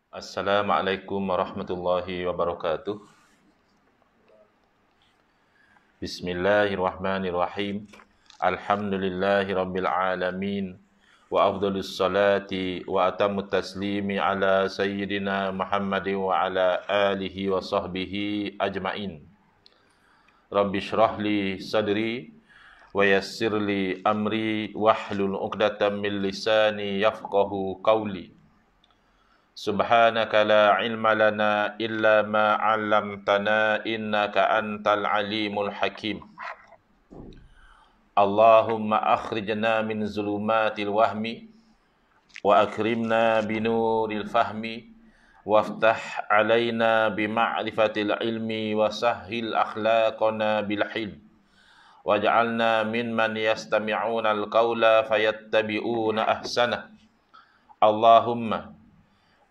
Assalamualaikum warahmatullahi wabarakatuh. Bismillahirrahmanirrahim. Alhamdulillahi rabbil alamin. Wa afdhalus salati wa atammut taslimi ala sayyidina Muhammadin wa ala alihi wa sahbihi ajma'in. Rabbi shrah li sadri wa yassir li amri wahlul 'uqdatam min lisani yafqahu qawli. Subhanaka la ilma lana illa ma 'allamtana innaka antal alimul hakim. Allahumma akhrijna min zulumatil wahmi wa akrimna binuril fahmi waftah alaina bima'rifatil ilmi wa sahhil akhlaqana bil hilm waj'alna mimman yastami'una al-qawla fayattabi'una ahsana. Allahumma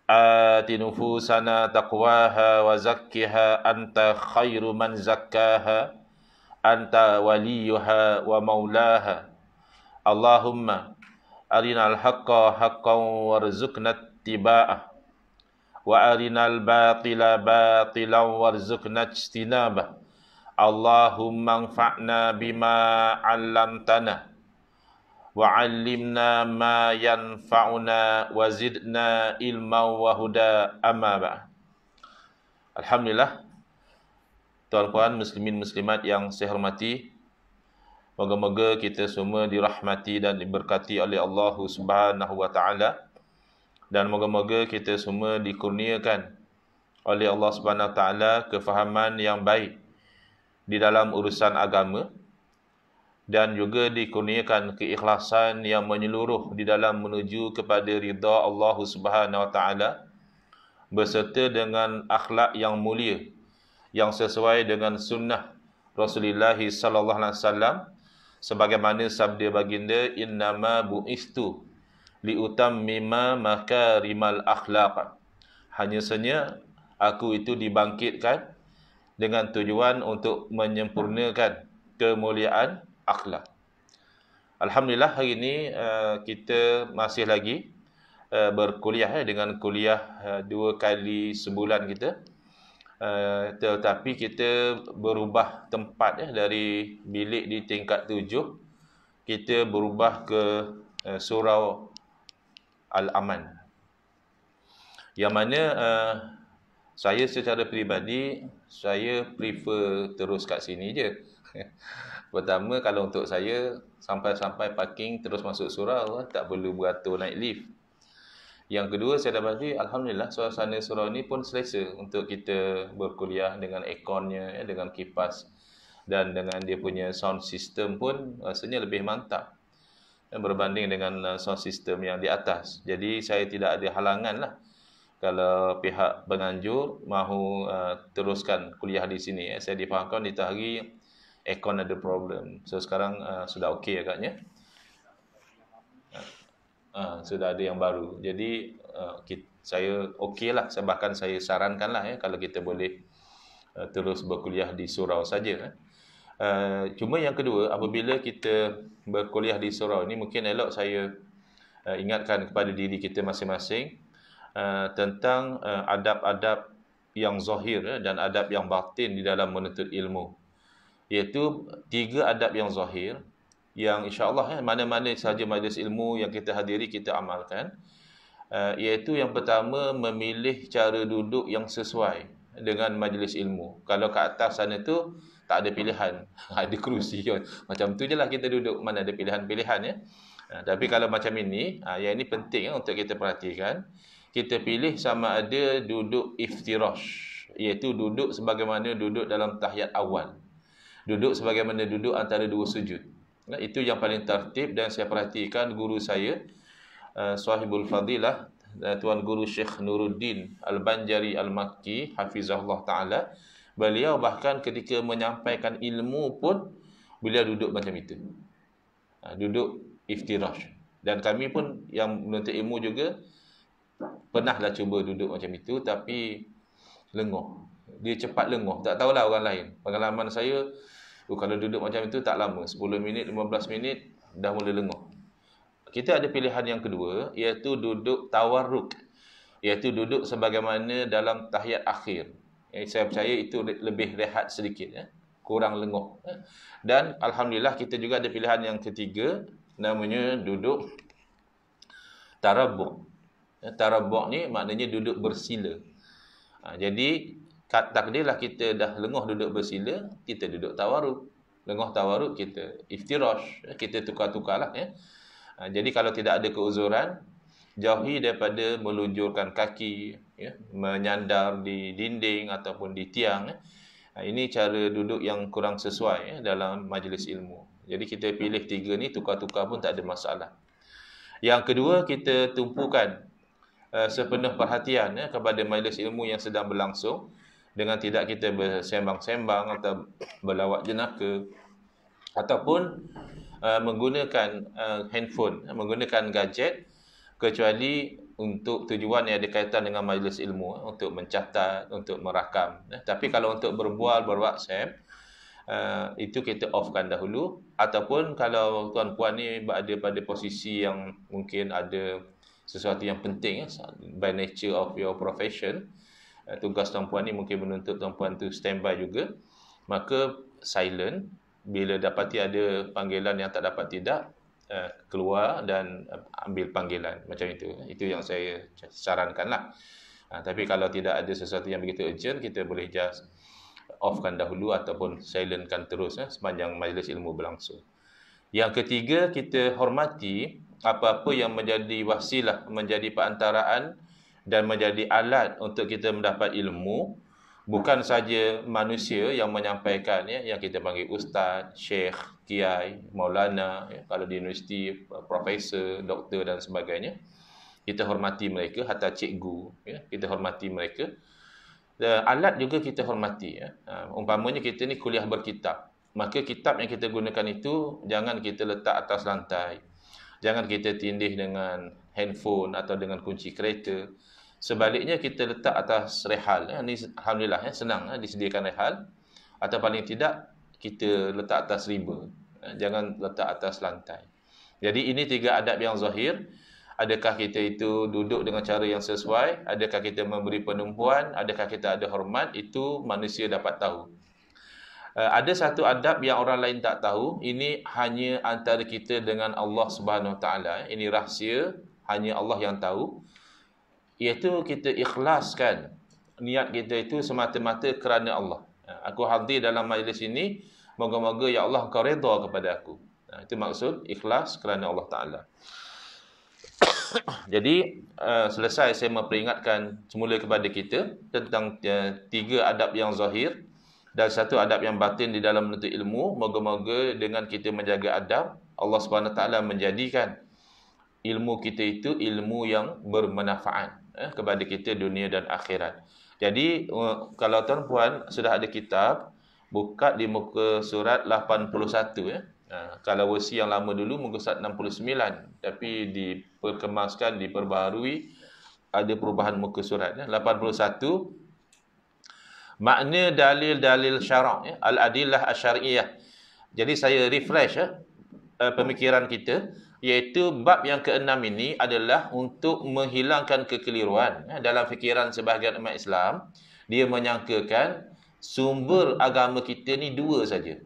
آت نفوسنا تقواها وزكها أنت خير من زكاها أنت وليها ومولاها. اللهم أرنا الحق حقا وارزقنا اتباعه وأرنا الباطل باطلا وارزقنا اجتنابه. اللهم انفعنا بما علمتنا wa'allimna ma yanfa'una wa zidna ilma wa huda amma ba'd. Alhamdulillah, tuan-tuan muslimin muslimat yang saya hormati, moga-moga kita semua dirahmati dan diberkati oleh Allah Subhanahu wa taala, dan moga-moga kita semua dikurniakan oleh Allah Subhanahu wa taala kefahaman yang baik di dalam urusan agama, dan juga dikurniakan keikhlasan yang menyeluruh di dalam menuju kepada ridha Allah Subhanahu wa taala, berserta dengan akhlak yang mulia yang sesuai dengan sunnah Rasulullah sallallahu alaihi wasallam, sebagaimana sabda baginda, innama bu'istu liutammima makarimal akhlaq. Hanya saja aku itu dibangkitkan dengan tujuan untuk menyempurnakan kemuliaan akhlak. Alhamdulillah, hari ini kita masih lagi berkuliah dengan kuliah 2 kali sebulan kita, tetapi kita berubah tempat dari bilik di tingkat 7, kita berubah ke Surau Al-Aman, yang mana saya secara peribadi saya prefer terus kat sini je. Pertama, kalau untuk saya, sampai-sampai parking terus masuk surau, tak perlu beratur naik lift. Yang kedua, saya dapati alhamdulillah suasana surau ni pun selesa untuk kita berkuliah dengan airconnya, dengan kipas, dan dengan dia punya sound system pun rasanya lebih mantap berbanding dengan sound system yang di atas. Jadi saya tidak ada halangan lah kalau pihak penganjur mahu teruskan kuliah di sini. Saya difahamkan di Tahri aircon ada problem. So sekarang sudah okey agaknya. Sudah ada yang baru. Jadi saya okey lah. Bahkan saya sarankan lah kalau kita boleh terus berkuliah di surau saja. Cuma yang kedua, apabila kita berkuliah di surau ni, mungkin elok saya ingatkan kepada diri kita masing-masing tentang adab-adab yang zahir dan adab yang batin di dalam menuntut ilmu. Iaitu 3 adab yang zahir yang insya-Allah mana-mana sahaja majlis ilmu yang kita hadiri kita amalkan. Iaitu yang pertama, memilih cara duduk yang sesuai dengan majlis ilmu. Kalau kat atas sana tu tak ada pilihan, ada kerusi kan. Macam tu je lah kita duduk, mana ada pilihan-pilihan ya. Tapi kalau macam ini, yang ini penting untuk kita perhatikan. Kita pilih sama ada duduk iftirash, iaitu duduk sebagaimana duduk dalam tahiyat awal. Duduk sebagaimana duduk antara 2 sujud. Itu yang paling tertib, dan saya perhatikan guru saya, Sahibul Fadilah, Tuan Guru Syekh Nuruddin Al-Banjari Al-Makki, Hafizahullah Ta'ala, beliau bahkan ketika menyampaikan ilmu pun, beliau duduk macam itu. Duduk iftirash. Dan kami pun yang menuntut ilmu juga, pernahlah cuba duduk macam itu, tapi lenguh. Dia cepat lenguh. Tak tahulah orang lain. Pengalaman saya, kalau duduk macam itu tak lama, 10 minit, 15 minit dah mula lenguh. Kita ada pilihan yang kedua, iaitu duduk tawarruk. iaitu duduk sebagaimana dalam tahiyat akhir. Saya percaya itu lebih rehat sedikit, kurang lenguh. Dan alhamdulillah kita juga ada pilihan yang ketiga, namanya duduk tarabuk. Tarabuk ni maknanya duduk bersila. Jadi takdirlah kita dah lenguh duduk bersila, kita duduk tawaruk. Lenguh tawaruk kita iftirash, kita tukar-tukarlah. Jadi kalau tidak ada keuzuran, jauhi daripada melunjurkan kaki, menyandar di dinding ataupun di tiang. Ini cara duduk yang kurang sesuai dalam majlis ilmu. Jadi kita pilih tiga ni, tukar-tukar pun tak ada masalah. Yang kedua, kita tumpukan sepenuh perhatian kepada majlis ilmu yang sedang berlangsung, dengan tidak kita bersembang-sembang atau berlawak jenaka ataupun menggunakan handphone, menggunakan gadget, kecuali untuk tujuan yang ada kaitan dengan majlis ilmu, untuk mencatat, untuk merakam. Tapi kalau untuk berbual, berWhatsApp, itu kita offkan dahulu. Ataupun kalau tuan-puan ni berada pada posisi yang mungkin ada sesuatu yang penting, by nature of your profession, tugas tuan-puan ni mungkin menuntut tuan-puan tu standby juga, maka silent. Bila dapati ada panggilan yang tak dapat tidak, keluar dan ambil panggilan. Macam itu. Itu yang saya sarankanlah. Tapi kalau tidak ada sesuatu yang begitu urgent, kita boleh just offkan dahulu ataupun silentkan terus sepanjang majlis ilmu berlangsung. Yang ketiga, kita hormati apa-apa yang menjadi wasilah, menjadi perantaraan dan menjadi alat untuk kita mendapat ilmu. Bukan saja manusia yang menyampaikan, yang kita panggil ustaz, syekh, kiai, maulana, kalau di universiti, profesor, doktor dan sebagainya. Kita hormati mereka, hatta cikgu, kita hormati mereka. Dan alat juga kita hormati. Umpamanya kita ni kuliah berkitab, maka kitab yang kita gunakan itu jangan kita letak atas lantai. Jangan kita tindih dengan handphone atau dengan kunci kereta. Sebaliknya kita letak atas rehal. Ini alhamdulillah senang disediakan rehal. Atau paling tidak kita letak atas riba. Jangan letak atas lantai. Jadi ini tiga adab yang zahir. Adakah kita itu duduk dengan cara yang sesuai? Adakah kita memberi penumpuan? Adakah kita ada hormat? Itu manusia dapat tahu. Ada satu adab yang orang lain tak tahu. Ini hanya antara kita dengan Allah Subhanahu Wa Taala. Ini rahsia, hanya Allah yang tahu. Iaitu kita ikhlaskan niat kita itu semata-mata kerana Allah. Aku hadir dalam majlis ini, moga-moga ya Allah Engkau redha kepada aku. Itu maksud ikhlas kerana Allah Ta'ala. Jadi selesai saya memperingatkan semula kepada kita tentang tiga adab yang zahir dan satu adab yang batin di dalam menuntut ilmu. Moga-moga dengan kita menjaga adab, Allah Subhanahu Taala menjadikan ilmu kita itu ilmu yang bermanfaat kepada kita dunia dan akhirat. Jadi kalau tuan-puan sudah ada kitab, buka di muka surat 81 Kalau versi yang lama dulu muka surat 69, tapi diperkemaskan, diperbaharui, ada perubahan muka surat 81. Makna dalil-dalil syarak, al-adillah asy-syar'iyyah. Jadi saya refresh pemikiran kita, iaitu bab yang ke-6 ini adalah untuk menghilangkan kekeliruan dalam fikiran sebahagian umat Islam. Dia menyangkakan sumber agama kita ni dua saja,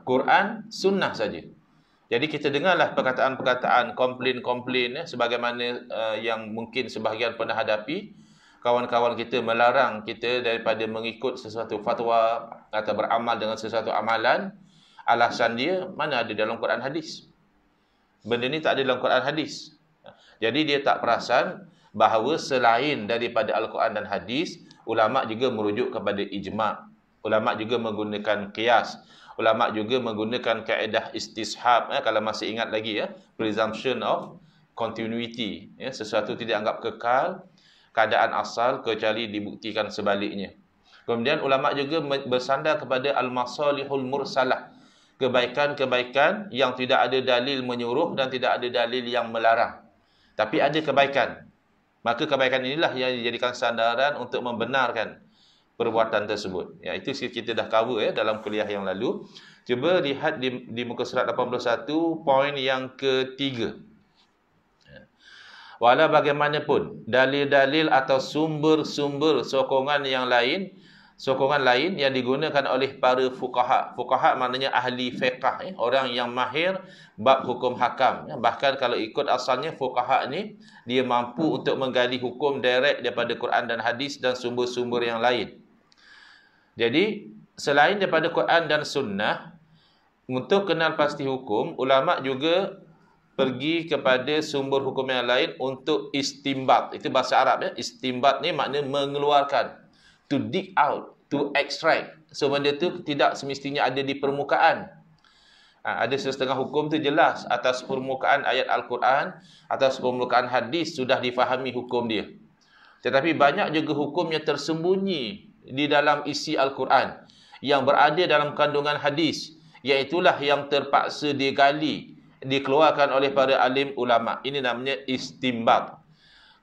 Quran, sunnah saja. Jadi kita dengarlah perkataan-perkataan, komplain-komplain sebagaimana yang mungkin sebahagian pernah hadapi. Kawan-kawan kita melarang kita daripada mengikut sesuatu fatwa atau beramal dengan sesuatu amalan. Alasan dia, mana ada dalam Quran hadis. Benda ni tak ada dalam Quran hadis. Jadi dia tak perasan bahawa selain daripada Al-Quran dan hadis, ulama' juga merujuk kepada ijma'. Ulama' juga menggunakan qiyas. Ulama' juga menggunakan kaedah istishab. Kalau masih ingat lagi, presumption of continuity. Sesuatu tidak anggap kekal, keadaan asal kecuali dibuktikan sebaliknya. Kemudian ulama' juga bersandar kepada al-masalihul mursalah. Kebaikan-kebaikan yang tidak ada dalil menyuruh dan tidak ada dalil yang melarang. Tapi ada kebaikan. Maka kebaikan inilah yang dijadikan sandaran untuk membenarkan perbuatan tersebut. Itu kita dah cover dalam kuliah yang lalu. Cuba lihat di muka surat 81, poin yang ketiga. Walau bagaimanapun, dalil-dalil atau sumber-sumber sokongan lain yang digunakan oleh para fuqaha. Fuqaha maknanya ahli fiqh, orang yang mahir bab hukum hakam. Bahkan kalau ikut asalnya fuqaha ni, dia mampu untuk menggali hukum direct daripada Quran dan hadis dan sumber-sumber yang lain. Jadi, selain daripada Quran dan sunnah, untuk kenal pasti hukum, ulama juga pergi kepada sumber hukum yang lain untuk istimbat. Itu bahasa Arab ya. Istimbat ni makna mengeluarkan. To dig out, to extract. So benda tu tidak semestinya ada di permukaan. Ada setengah hukum tu jelas atas permukaan ayat Al-Quran, atas permukaan hadis sudah difahami hukum dia. Tetapi banyak juga hukum yang tersembunyi di dalam isi Al-Quran, yang berada dalam kandungan hadis, iaitulah yang terpaksa digali, dikeluarkan oleh para alim ulama. Ini namanya istimbat.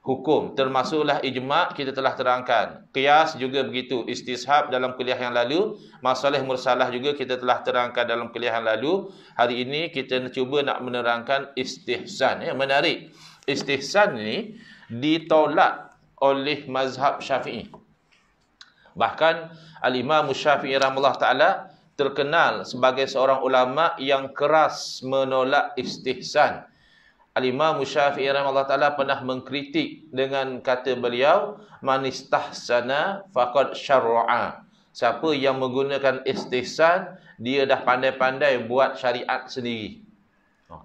Hukum termasuklah ijma' kita telah terangkan. Qiyas juga begitu. Istishab dalam kuliah yang lalu. Masalah mursalah juga kita telah terangkan dalam kuliah yang lalu. Hari ini kita cuba nak menerangkan istihsan. Menarik. Istihsan ni ditolak oleh mazhab Syafi'i. Bahkan Al-Imam Syafi'i rahimahullah ta'ala terkenal sebagai seorang ulama yang keras menolak istihsan. Al-Imam Syafi'i rahimahullah ta'ala pernah mengkritik dengan kata beliau, man istahsana faqad syarra'a. Siapa yang menggunakan istihsan, dia dah pandai-pandai buat syariat sendiri.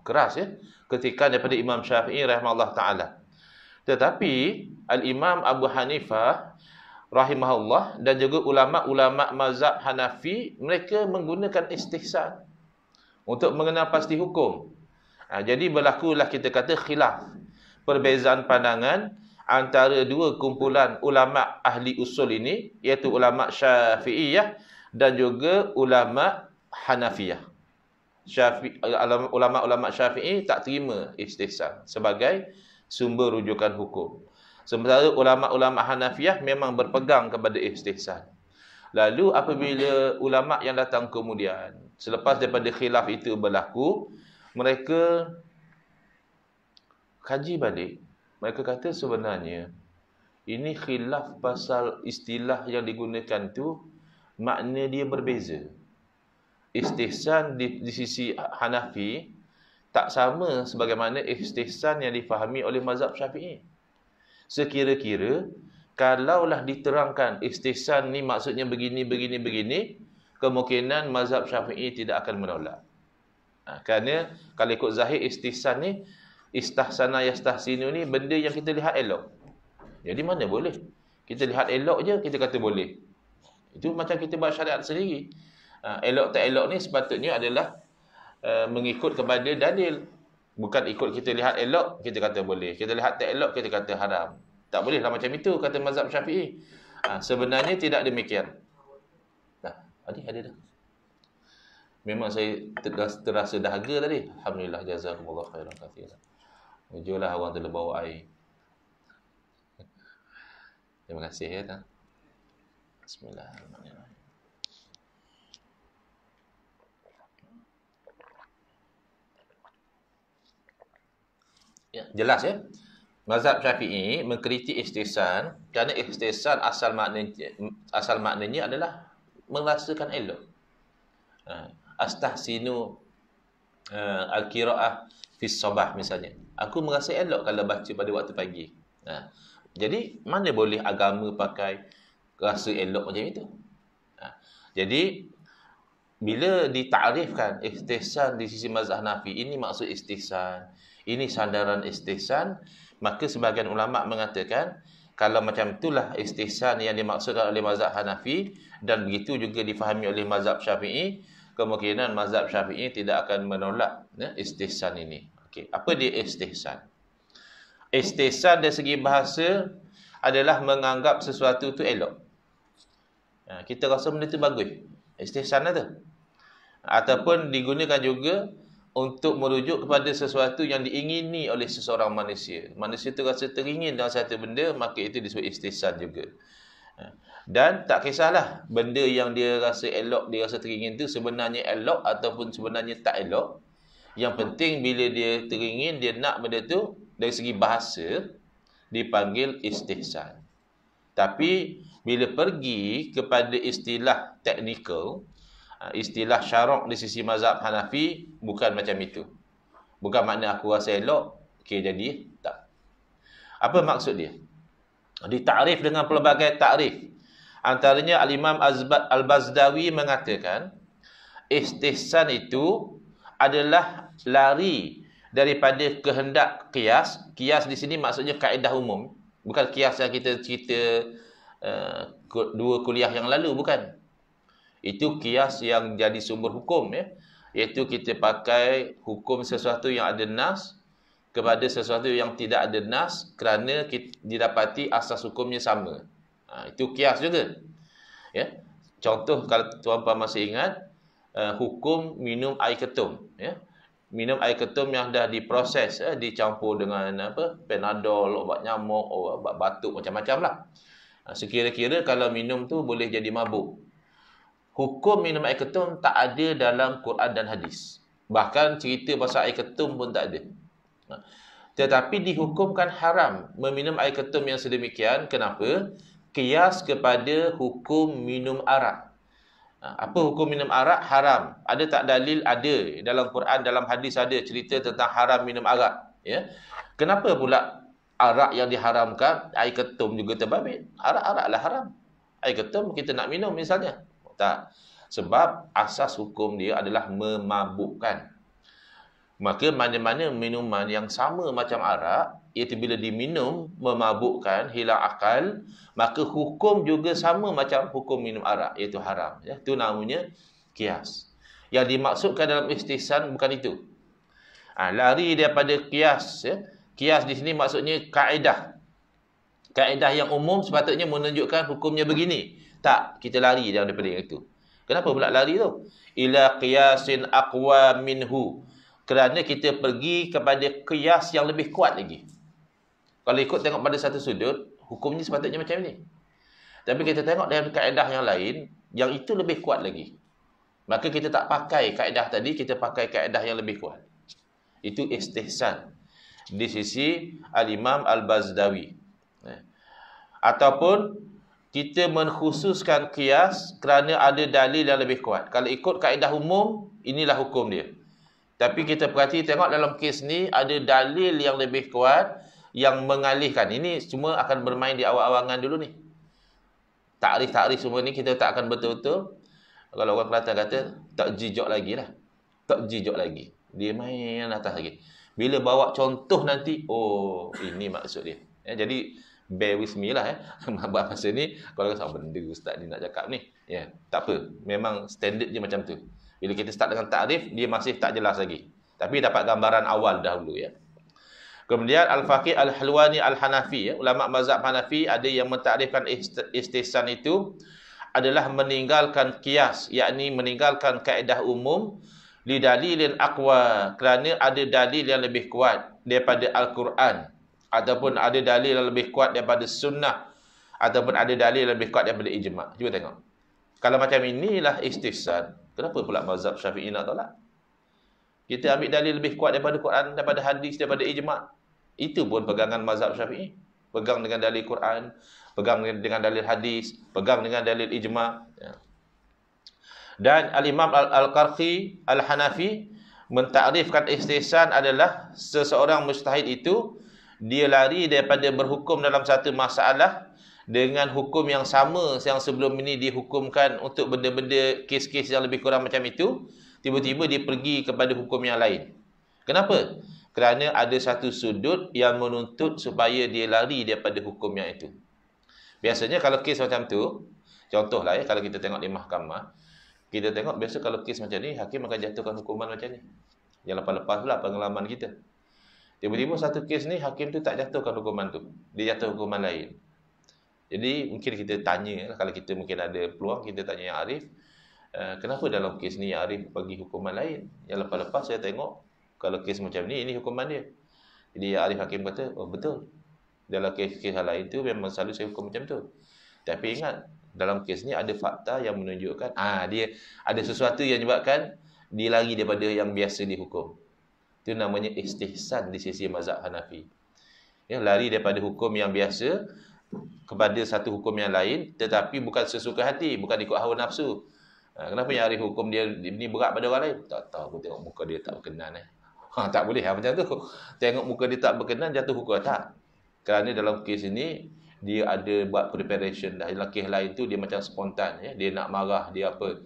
Keras ya, kritikan daripada Imam Syafi'i rahimahullah ta'ala. Tetapi Al-Imam Abu Hanifah rahimahullah dan juga ulama-ulama mazhab Hanafi, mereka menggunakan istihsan untuk mengenal pasti hukum. Jadi berlakulah kita kata khilaf, perbezaan pandangan antara dua kumpulan ulama ahli usul ini, iaitu ulama Syafi'iyah dan juga ulama Hanafiyah. Ulama-ulama Syafi'i tak terima istihsan sebagai sumber rujukan hukum. Sementara ulama-ulama Hanafiyah memang berpegang kepada istihsan. Lalu apabila ulama yang datang kemudian, selepas daripada khilaf itu berlaku, mereka kaji balik. Mereka kata sebenarnya ini khilaf pasal istilah yang digunakan tu, makna dia berbeza. Istihsan di sisi Hanafi tak sama sebagaimana istihsan yang difahami oleh mazhab Syafi'i. Sekira-kira kalaulah diterangkan istihsan ni maksudnya begini, kemungkinan mazhab Syafi'i tidak akan menolak. Kerana kalau ikut zahir istihsan ni, istahsana yastahsinu ni benda yang kita lihat elok. Jadi mana boleh? Kita lihat elok je, kita kata boleh. Itu macam kita buat syariat sendiri. Elok tak elok ni sepatutnya adalah mengikut kepada dalil. Bukan ikut kita lihat elok, kita kata boleh. Kita lihat tak elok, kita kata haram. Tak bolehlah macam itu, kata mazhab Syafi'i. Sebenarnya tidak demikian. Ada dah. Memang saya terasa dahaga tadi. Alhamdulillah, jazakumullah khairan katsiran. Ujurlah orang telah bawa air. Terima kasih ya. Bismillahirrahmanirrahim. Ya, jelas ya. Mazhab Syafi'i mengkritik istihsan kerana istihsan asal maknanya adalah merasakan elok. Astahsinu al-qira'ah fi sabah misalnya. Aku merasa elok kalau baca pada waktu pagi. Jadi mana boleh agama pakai rasa elok macam itu? Jadi bila ditarifkan istihsan di sisi mazhab Hanafi, ini maksud istihsan, ini sandaran istihsan, maka sebahagian ulama mengatakan kalau macam itulah istihsan yang dimaksudkan oleh mazhab Hanafi dan begitu juga difahami oleh mazhab Syafi'i, kemungkinan mazhab Syafi'i tidak akan menolak istihsan ini. Okey, apa dia istihsan? Istihsan dari segi bahasa adalah menganggap sesuatu itu elok. Kita rasa benda itu bagus. Istihsan itu. Ataupun digunakan juga untuk merujuk kepada sesuatu yang diingini oleh seseorang manusia. Manusia itu rasa teringin dalam satu benda, maka itu disebut istihsan juga. Dan tak kisahlah benda yang dia rasa elok, dia rasa teringin itu sebenarnya elok ataupun sebenarnya tak elok. Yang penting bila dia teringin, dia nak benda tu, dari segi bahasa dipanggil istihsan. Tapi bila pergi kepada istilah teknikal, istilah syarak di sisi mazhab Hanafi, bukan macam itu. Bukan makna aku rasa elok, okey jadi, tak. Apa maksud dia? Ditakrif dengan pelbagai takrif. Antaranya Al-Imam Al-Bazdawi mengatakan, istihsan itu adalah lari daripada kehendak qiyas. Qiyas di sini maksudnya kaedah umum. Bukan qiyas yang kita cerita dua kuliah yang lalu, bukan. Itu qiyas yang jadi sumber hukum, ya. Iaitu kita pakai hukum sesuatu yang ada nas kepada sesuatu yang tidak ada nas kerana didapati asas hukumnya sama. Itu qiyas juga. Ya. Contoh kalau tuan-puan masih ingat, hukum minum air ketum, ya. Minum air ketum yang dah diproses, dicampur dengan Panadol, obat nyamuk, obat batuk, macam-macam lah. Sekira-kira kalau minum tu boleh jadi mabuk. Hukum minum air ketum tak ada dalam Quran dan hadis. Bahkan cerita pasal air ketum pun tak ada. Tetapi dihukumkan haram meminum air ketum yang sedemikian. Kenapa? Qiyas kepada hukum minum arak. Apa hukum minum arak? Haram. Ada tak dalil? Ada. Dalam Quran, dalam hadis ada cerita tentang haram minum arak. Ya. Kenapa pula arak yang diharamkan, air ketum juga terbabit? Arak-araklah haram. Air ketum kita nak minum misalnya. Tak. Sebab asas hukum dia adalah memabukkan. Maka mana-mana minuman yang sama macam arak, iaitu bila diminum, memabukkan, hilang akal, maka hukum juga sama macam hukum minum arak, iaitu haram. Ya, itu namanya qiyas. Yang dimaksudkan dalam istihsan bukan itu. Lari daripada qiyas. Ya. Qiyas di sini maksudnya kaedah. Kaedah yang umum sepatutnya menunjukkan hukumnya begini. Tak, kita lari daripada yang itu. Kenapa pula lari tu? Ila qiyasin aqwa minhu. Kerana kita pergi kepada qiyas yang lebih kuat lagi. Kalau ikut tengok pada satu sudut, hukumnya sepatutnya macam ni. Tapi kita tengok dalam kaedah yang lain, yang itu lebih kuat lagi. Maka kita tak pakai kaedah tadi, kita pakai kaedah yang lebih kuat. Itu istihsan. Di sisi Al-Imam Al-Bazdawi. Ataupun kita mengkhususkan qiyas kerana ada dalil yang lebih kuat. Kalau ikut kaedah umum, inilah hukum dia. Tapi kita perhati tengok dalam kes ni ada dalil yang lebih kuat yang mengalihkan. Ini semua akan bermain di awal-awangan dulu ni. Takrif-takrif semua ni kita tak akan betul-betul. Kalau orang Kelantan kata, tak jijok lagi lah. Tak jijok lagi. Dia main atas lagi. Bila bawa contoh nanti, oh ini maksud dia. Jadi bear with me lah. Buat masa ni, kalau rasa benda ustaz ni nak cakap ni. Tak apa. Memang standard je macam tu. Bila kita start dengan takrif, dia masih tak jelas lagi. Tapi dapat gambaran awal dahulu, ya. Kemudian Al-Faqih Al-Halwani Al-Hanafi, ulama mazhab Hanafi, ada yang mentakrifkan istihsan itu adalah meninggalkan qiyas, yakni meninggalkan kaedah umum li dalilin aqwa, kerana ada dalil yang lebih kuat daripada Al-Quran, ataupun ada dalil yang lebih kuat daripada sunnah, ataupun ada dalil yang lebih kuat daripada ijma'. Cuba tengok. Kalau macam inilah istihsan, kenapa pula mazhab Syafi'i nak tolak? Kita ambil dalil lebih kuat daripada Quran, daripada hadis, daripada ijma'. Itu pun pegangan mazhab Syafi'i. Pegang dengan dalil Quran, pegang dengan dalil hadis, pegang dengan dalil ijma'. Dan Al-Imam Al-Qarqi Al-Hanafi mentakrifkan istihsan adalah seseorang mujtahid itu, dia lari daripada berhukum dalam satu masalah dengan hukum yang sama yang sebelum ini dihukumkan untuk benda-benda kes-kes yang lebih kurang macam itu, tiba-tiba dia pergi kepada hukum yang lain. Kenapa? Kerana ada satu sudut yang menuntut supaya dia lari daripada hukum yang itu. Biasanya kalau kes macam tu, contohlah kalau kita tengok di mahkamah, kita tengok biasa kalau kes macam ni, hakim akan jatuhkan hukuman macam ni. Yang lepas-lepas pula pengalaman kita. Tiba-tiba satu kes ni, hakim tu tak jatuhkan hukuman tu. Dia jatuh hukuman lain. Jadi mungkin kita tanya, kalau kita mungkin ada peluang, kita tanya yang Arif, kenapa dalam kes ni yang Arif bagi hukuman lain? Yang lepas-lepas saya tengok, kalau kes macam ni, ini hukuman dia. Jadi Arif hakim kata, oh betul. Dalam kes-kes lain tu memang selalu saya hukum macam tu. Tapi ingat, dalam kes ni ada fakta yang menunjukkan, dia ada sesuatu yang menyebabkan dia lari daripada yang biasa dihukum. Itu namanya istihsan di sisi mazhab Hanafi. Ya, lari daripada hukum yang biasa kepada satu hukum yang lain, tetapi bukan sesuka hati, bukan ikut hawa nafsu. Kenapa yang hari hukum dia ni berat pada orang lain? Tak tahu, aku tengok muka dia tak berkenan. Tak boleh macam tu. Tengok muka dia tak berkenan, jatuh hukum. Tak. Kerana dalam kes ini, dia ada buat preparation dah. Dalam kes lain tu, dia macam spontan. Ya. Dia nak marah, dia apa.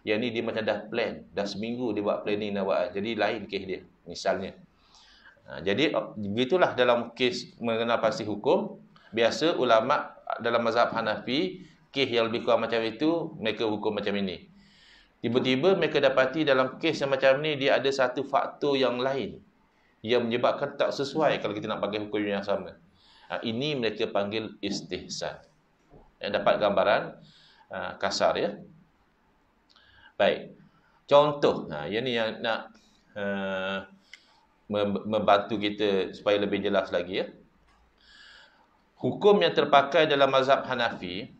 Yang ni dia macam dah plan. Dah seminggu dia buat planning nak buat. Jadi lain kes dia, misalnya. Jadi, begitulah dalam kes mengenal pasti hukum. Biasa ulama' dalam mazhab Hanafi, kes yang lebih kurang macam itu, mereka hukum macam ini. Tiba-tiba mereka dapati dalam kes yang macam ni, dia ada satu faktor yang lain yang menyebabkan tak sesuai kalau kita nak pakai hukum yang sama. Ini mereka panggil istihsan. Yang dapat gambaran kasar, ya. Baik. Contoh, yang ni yang nak membantu kita supaya lebih jelas lagi, ya. Hukum yang terpakai dalam mazhab Hanafi,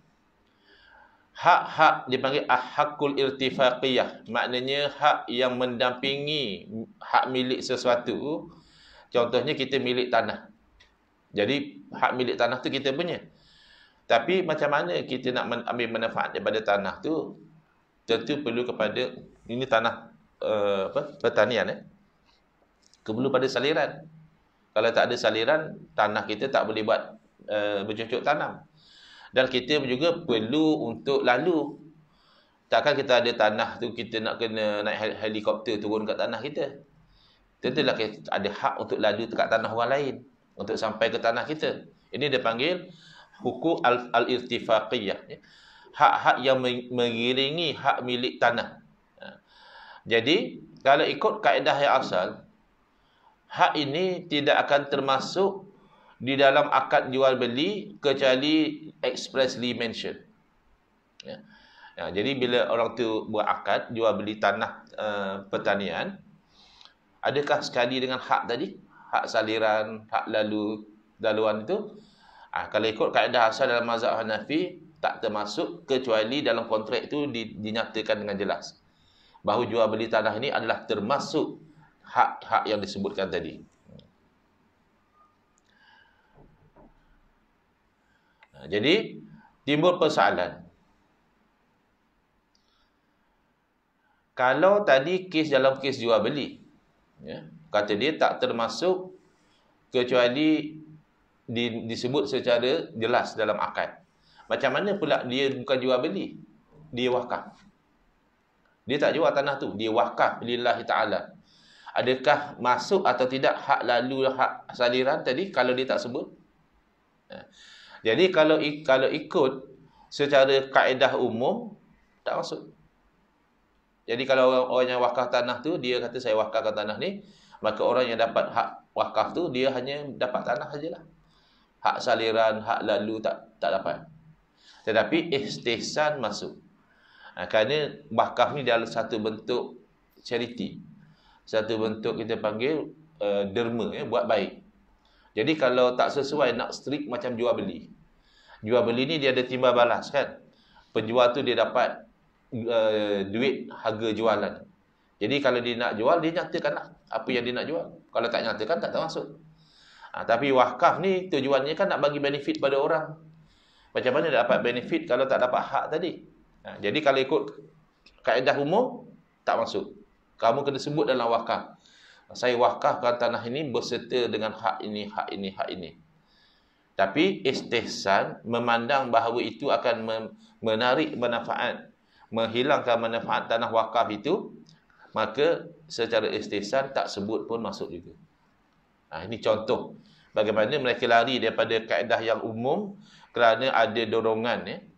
hak-hak dipanggil hakul irtifaqiyah. Maknanya hak yang mendampingi hak milik sesuatu. Contohnya kita milik tanah. Jadi hak milik tanah tu kita punya. Tapi macam mana kita nak ambil manfaat daripada tanah tu, tentu perlu kepada, ini tanah pertanian, perlu pada saliran. Kalau tak ada saliran, tanah kita tak boleh buat bercocok tanam. Dan kita juga perlu untuk lalu. Takkan kita ada tanah tu, kita nak kena naik helikopter turun kat tanah kita. Tentulah kita ada hak untuk lalu dekat tanah orang lain, untuk sampai ke tanah kita. Ini dia panggil hukum al-irtifaqiyah. Hak-hak yang mengiringi hak milik tanah. Jadi, kalau ikut kaedah yang asal, hak ini tidak akan termasuk di dalam akad jual beli kecuali expressly mention. Jadi bila orang tu buat akad jual beli tanah pertanian, adakah sekali dengan hak tadi? Hak saliran, hak laluan itu? Kalau ikut kaedah asal dalam mazhab Hanafi, tak termasuk kecuali dalam kontrak itu dinyatakan dengan jelas bahawa jual beli tanah ini adalah termasuk hak-hak yang disebutkan tadi. Jadi timbul persoalan. Kalau tadi kes dalam kes jual beli, kata dia tak termasuk kecuali disebut secara jelas dalam akad. Macam mana pula dia bukan jual beli? Dia wakaf. Dia tak jual tanah tu, dia wakaf lillahi ta'ala. Adakah masuk atau tidak hak lalu, hak saliran tadi kalau dia tak sebut? Jadi kalau ikut secara kaedah umum, tak masuk. Jadi kalau orang yang wakaf tanah tu, dia kata saya wakafkan tanah ni, maka orang yang dapat hak wakaf tu, dia hanya dapat tanah sajalah. Hak saliran, hak lalu tak dapat. Tetapi istihsan masuk. Kerana wakaf ni adalah satu bentuk charity. Satu bentuk kita panggil derma, buat baik. Jadi kalau tak sesuai, nak strict macam jual beli. Jual beli ni dia ada timbal balas, kan. Penjual tu dia dapat duit harga jualan. Jadi kalau dia nak jual, dia nyatakan apa yang dia nak jual. Kalau tak nyatakan, tak termasuk. Tapi wakaf ni tujuannya kan nak bagi benefit pada orang. Macam mana dapat benefit kalau tak dapat hak tadi? Jadi kalau ikut kaedah umum, tak masuk. Kamu kena sebut dalam wakaf. Saya wakafkan tanah ini berserta dengan hak ini, hak ini, hak ini. Tapi istihsan memandang bahawa itu akan menarik manfaat, menghilangkan manfaat tanah wakaf itu, maka secara istihsan tak sebut pun masuk juga. Ini contoh bagaimana mereka lari daripada kaedah yang umum kerana ada dorongan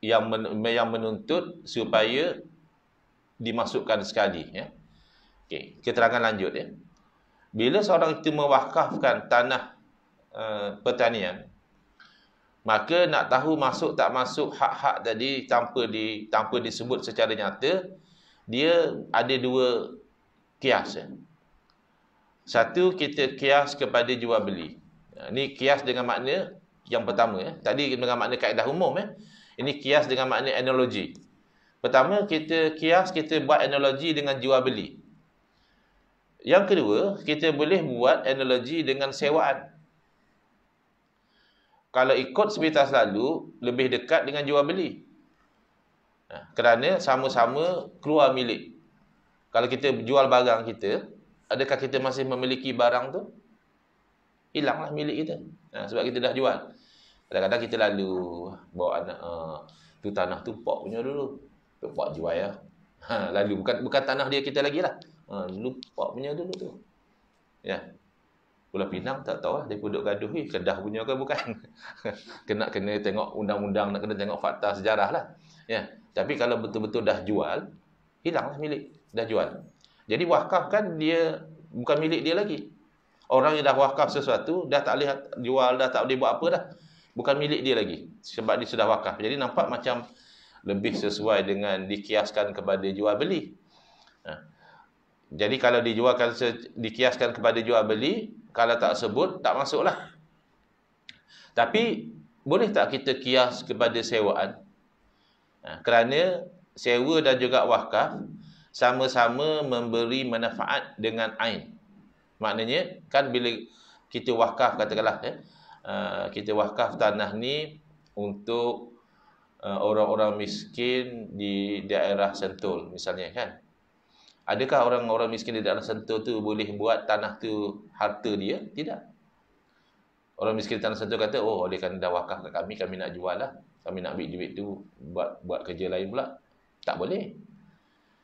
yang menuntut supaya dimasukkan sekali. Okey, keterangan lanjut. Bila seorang itu mewakafkan tanah pertanian, maka nak tahu masuk tak masuk hak-hak tadi tanpa disebut secara nyata, dia ada dua kias. Satu, kita kias kepada jual beli. Ini kias dengan makna yang pertama. Tadi dengan makna kaedah umum. Ini kias dengan makna analogi. Pertama, kita buat analogi dengan jual beli. Yang kedua, kita boleh buat analogi dengan sewaan. Kalau ikut sepintas lalu, lebih dekat dengan jual beli. Kerana sama-sama keluar milik. Kalau kita jual barang kita, adakah kita masih memiliki barang tu? Hilanglah milik kita. Sebab kita dah jual. Kadang-kadang kita lalu bawa anak, tu tanah tu pak punya dulu. Tu pak jual ya. Lalu bukan tanah dia kita lagi lah. Dulu pak punya dulu tu. Ya. Pulau Pinang tak tahu lah dia duduk gaduh Kedah punya ke bukan. kena tengok undang-undang, nak kena tengok fakta sejarah lah. Ya. Tapi kalau betul-betul dah jual, hilanglah milik, dah jual. Jadi wakaf kan dia bukan milik dia lagi. Orang yang dah wakaf sesuatu dah tak boleh jual, dah tak boleh buat apa dah. Bukan milik dia lagi sebab dia sudah wakaf. Jadi nampak macam lebih sesuai dengan dikiaskan kepada jual beli. Jadi kalau dikiaskan kepada jual beli, kalau tak sebut, tak masuklah. Tapi, boleh tak kita kias kepada sewaan? Kerana sewa dan juga wakaf, sama-sama memberi manfaat dengan ain. Maknanya, kan bila kita wakaf, katakanlah, kita wakaf tanah ni untuk orang-orang miskin di daerah Sentul, misalnya kan. Adakah orang-orang miskin di daerah Sentul tu boleh buat tanah tu harta dia? Tidak. Orang miskin di tanah Sentul kata, oh oleh kerana dah wakaf kat kami nak jual lah. Kami nak ambil duit tu buat kerja lain pula. Tak boleh.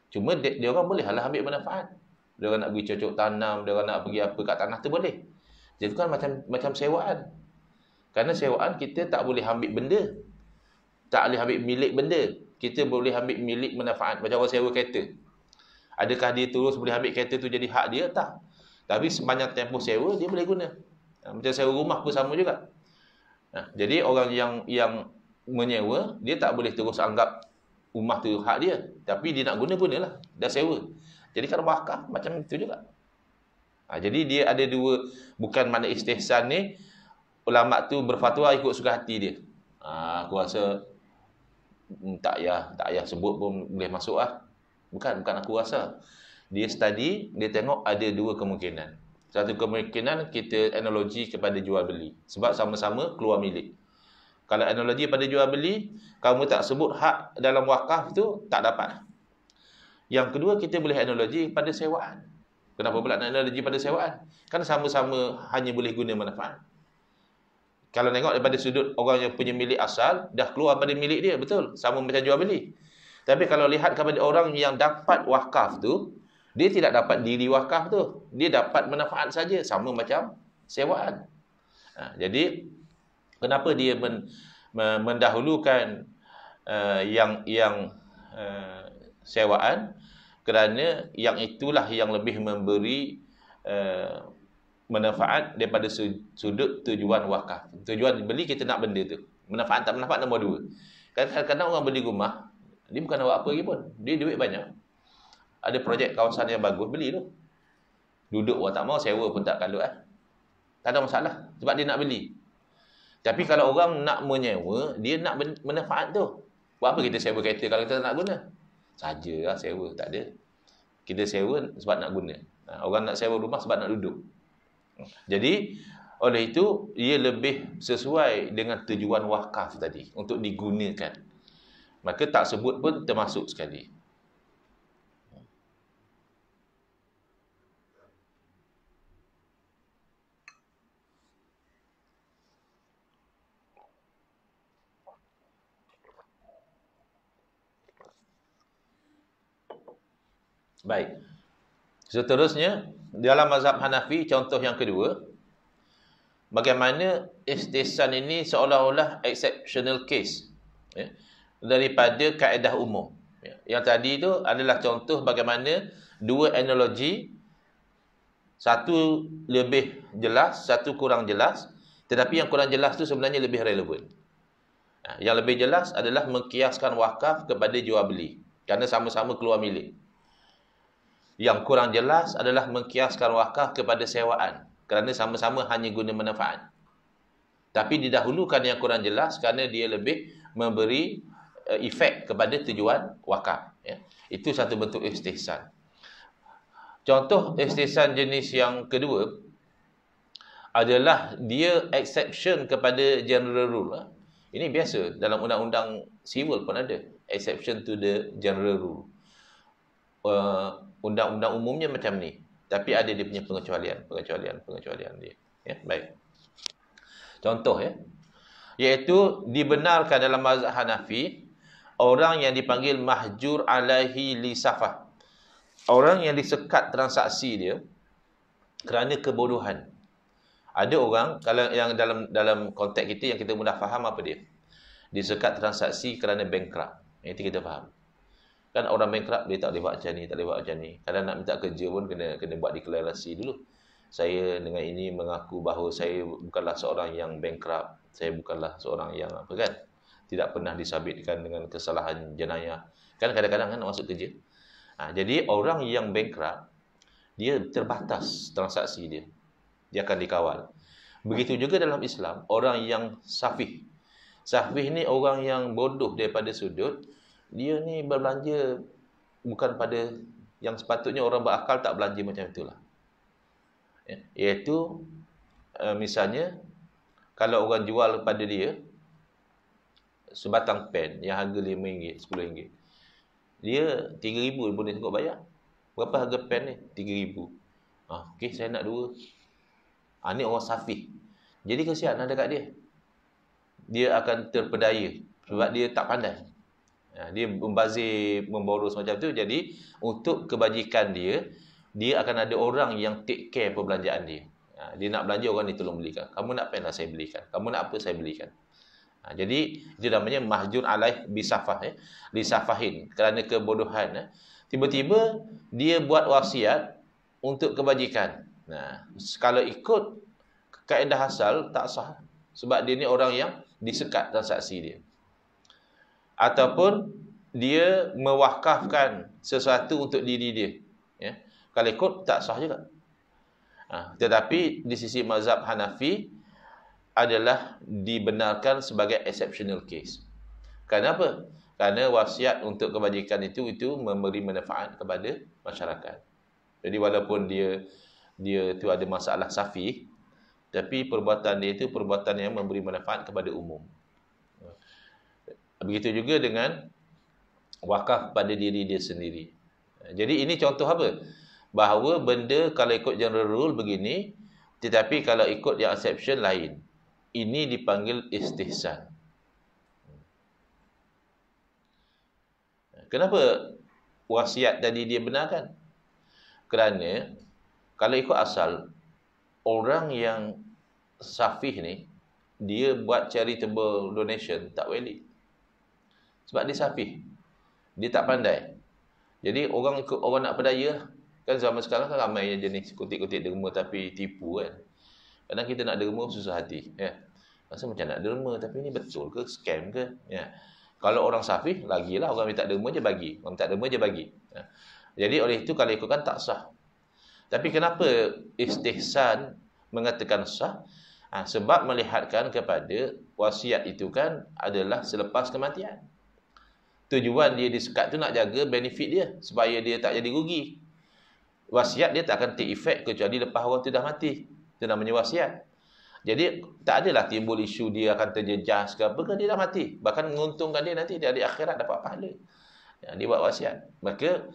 Cuma dia orang boleh lah ambil manfaat. Dia orang nak pergi cocok tanam, dia orang nak pergi apa kat tanah tu boleh. Jadi kan macam sewaan. Kerana sewaan kita tak boleh ambil benda. Tak boleh ambil milik benda. Kita boleh ambil milik manfaat. Macam orang sewa kereta. Adakah dia terus boleh ambil kereta tu jadi hak dia? Tak. Tapi sepanjang tempoh sewa, dia boleh guna. Macam sewa rumah pun sama juga. Jadi orang yang menyewa, dia tak boleh terus anggap rumah tu hak dia. Tapi dia nak gunalah. Dah sewa. Jadi kalau wakaf, macam itu juga. Jadi dia ada dua, bukan makna istihsan ni, ulama tu berfatwa ikut suka hati dia. Aku rasa tak payah sebut pun boleh masuk lah. Bukan aku rasa. Dia study, dia tengok ada dua kemungkinan. Satu kemungkinan kita analogi kepada jual beli. Sebab sama-sama keluar milik. Kalau analogi pada jual beli, kamu tak sebut hak dalam wakaf tu, tak dapat. Yang kedua, kita boleh analogi pada sewaan. Kenapa pula nak analogi pada sewaan? Kan sama-sama hanya boleh guna manfaat. Kalau tengok daripada sudut orang yang punya milik asal, dah keluar pada milik dia, betul. Sama macam jual beli. Tapi kalau lihat kepada orang yang dapat wakaf tu, dia tidak dapat diri wakaf tu. Dia dapat manfaat saja, sama macam sewaan. Jadi, kenapa dia mendahulukan yang sewaan? Kerana yang itulah yang lebih memberi manfaat daripada sudut tujuan wakaf. Tujuan beli kita nak benda tu. Manfaat tak manfaat nombor dua. Kadang-kadang orang beli rumah, dia bukan nak buat apa lagi pun. Dia duit banyak. Ada projek kawasan yang bagus, beli tu. Duduk orang tak mau, sewa pun tak kalut. Tak ada masalah. Sebab dia nak beli. Tapi kalau orang nak menyewa, dia nak manfaat tu. Buat apa kita sewa kereta kalau kita tak nak guna? Sajalah sewa, tak ada. Kita sewa sebab nak guna. Orang nak sewa rumah sebab nak duduk. Jadi, oleh itu, ia lebih sesuai dengan tujuan wakaf tadi. Untuk digunakan. Maka tak sebut pun termasuk sekali. Baik. Seterusnya, dalam mazhab Hanafi, contoh yang kedua, bagaimana istihsan ini seolah-olah exceptional case daripada kaedah umum. Yang tadi itu adalah contoh bagaimana dua analogi, satu lebih jelas, satu kurang jelas, tetapi yang kurang jelas itu sebenarnya lebih relevan. Yang lebih jelas adalah mengkiaskan wakaf kepada jual beli, kerana sama-sama keluar milik. Yang kurang jelas adalah mengkiaskan wakaf kepada sewaan, kerana sama-sama hanya guna manfaat. Tapi didahulukan yang kurang jelas kerana dia lebih memberi efek kepada tujuan wakaf. Itu satu bentuk istihsan. Contoh istihsan jenis yang kedua adalah dia exception kepada general rule. Ini biasa dalam undang-undang civil pun ada exception to the general rule. Undang-undang umumnya macam ni, tapi ada dia punya pengecualian dia. Ya, baik. Contoh iaitu dibenarkan dalam mazhab Hanafi orang yang dipanggil mahjur alaihi li safah. Orang yang disekat transaksi dia kerana kebodohan. Ada orang kalau yang dalam konteks kita yang kita mudah faham apa dia? Disekat transaksi kerana bankrupt. Itu kita faham. Kan orang bankrupt dia tak boleh buat macam ni, tak boleh buat macam ni. Kadang nak minta kerja pun kena buat deklarasi dulu. Saya dengan ini mengaku bahawa saya bukanlah seorang yang bankrupt. Saya bukanlah seorang yang apa kan? Tidak pernah disabitkan dengan kesalahan jenayah. Kan kadang-kadang kan nak masuk kerja. Jadi orang yang bankrupt, dia terbatas transaksi dia. Dia akan dikawal. Begitu juga dalam Islam, orang yang safih. Safih ni orang yang bodoh daripada sudut, dia ni berbelanja bukan pada yang sepatutnya orang berakal tak belanja macam itulah. Iaitu misalnya kalau orang jual kepada dia sebatang pen yang harga RM5, RM10, dia RM3,000 boleh sanggup bayar. Berapa harga pen ni? RM3,000. Okey, saya nak 2. Ni orang safih. Jadi kesian ada kat dia. Dia akan terpedaya sebab dia tak pandai. Dia membazir, memboros macam tu. Jadi untuk kebajikan dia akan ada orang yang take care perbelanjaan dia. Dia nak belanja, orang ni tolong belikan. Kamu nak pen lah, saya belikan. Kamu nak apa, saya belikan. Jadi itu namanya mahjur alaih bisafah, disafahin kerana kebodohan. Tiba-tiba dia buat wasiat untuk kebajikan. Kalau ikut kaedah asal tak sah, sebab dia ni orang yang disekat transaksi dia. Ataupun dia mewakafkan sesuatu untuk diri dia. Kalau ikut tak sah juga. Tetapi di sisi mazhab Hanafi adalah dibenarkan sebagai exceptional case. Kenapa? Kerana wasiat untuk kebajikan itu memberi manfaat kepada masyarakat. Jadi walaupun dia tu ada masalah safih, tapi perbuatan dia itu perbuatan yang memberi manfaat kepada umum. Begitu juga dengan wakaf pada diri dia sendiri. Jadi ini contoh apa? Bahawa benda kalau ikut general rule begini, tetapi kalau ikut yang exception lain. Ini dipanggil istihsan. Kenapa wasiat tadi dia benarkan? Kerana kalau ikut asal, orang yang safih ni, dia buat charitable donation tak valid. Sebab dia safih. Dia tak pandai. Jadi orang nak berdaya. Kan zaman sekarang kan ramai yang jenis kutip-kutip derma tapi tipu kan. Kadang kita nak derma susah hati. Rasa macam nak derma tapi ni betul ke? Scam ke? Kalau orang safih, lagilah orang minta derma je bagi. Orang minta derma je bagi. Jadi oleh itu kalau ikutkan tak sah. Tapi kenapa istihsan mengatakan sah? Sebab melihatkan kepada wasiat itu kan adalah selepas kematian. Tujuan dia disekat tu nak jaga benefit dia supaya dia tak jadi rugi. Wasiat dia tak akan take effect kecuali lepas orang tu dah mati. Itu namanya wasiat. Jadi tak adalah timbul isu dia akan terjejas ke apa ke, dia dah mati. Bahkan menguntungkan dia nanti dia di akhirat dapat pahala. Dia buat wasiat. Maka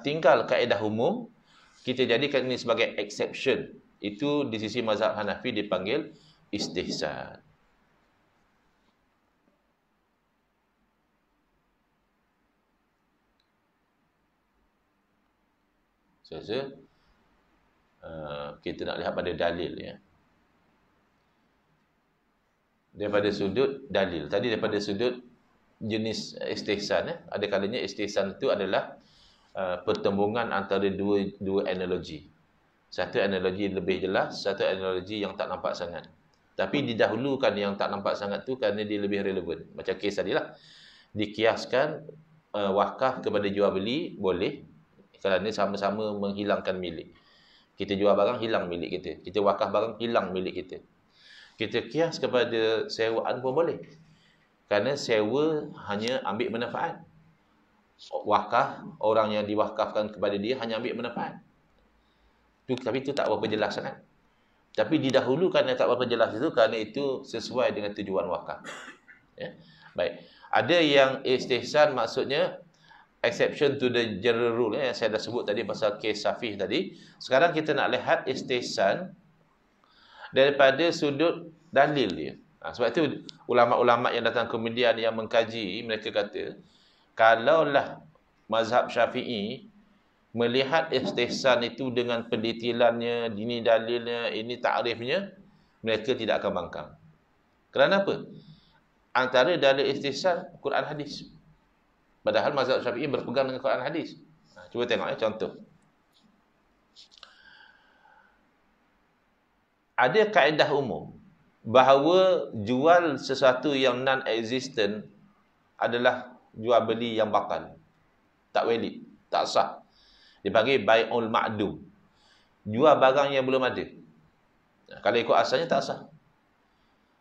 tinggal kaedah umum, kita jadikan ini sebagai exception. Itu di sisi mazhab Hanafi dipanggil istihsan. Saya kita nak lihat pada dalil ya. Daripada sudut dalil. Tadi daripada sudut jenis istihsan ada kalanya istihsan itu adalah pertembungan antara dua analogi. Satu analogi lebih jelas, satu analogi yang tak nampak sangat. Tapi didahulukan yang tak nampak sangat tu kerana dia lebih relevan. Macam kes tadilah. Dikiaskan wakaf kepada jual beli boleh kerana sama-sama menghilangkan milik. Kita jual barang, hilang milik kita. Kita wakaf barang, hilang milik kita. Kita kias kepada sewaan pun boleh. Kerana sewa hanya ambil manfaat. Wakaf, orang yang diwakafkan kepada dia hanya ambil manfaat. Tapi itu tak berapa jelas sangat. Tapi didahulukan yang tak berapa jelas itu kerana itu sesuai dengan tujuan wakaf. Ya. Baik. Ada yang istihsan maksudnya exception to the general rule yang saya dah sebut tadi pasal kes Safih tadi. Sekarang kita nak lihat istihsan daripada sudut dalil dia. Sebab itu ulama-ulama yang datang kemudian yang mengkaji, mereka kata kalaulah mazhab Syafi'i melihat istihsan itu dengan pendetilannya, ini dalilnya, ini takrifnya, mereka tidak akan bangkang. Kerana apa? Antara dalil istihsan Quran hadis. Padahal mazhab Syafi'i berpegang dengan Quran hadis. Cuba tengok contoh. Ada kaedah umum bahawa jual sesuatu yang non-existent adalah jual beli yang batal. Tak valid, tak sah. Dipanggil bai'ul ma'dum. Jual barang yang belum ada. Kalau ikut asalnya tak sah.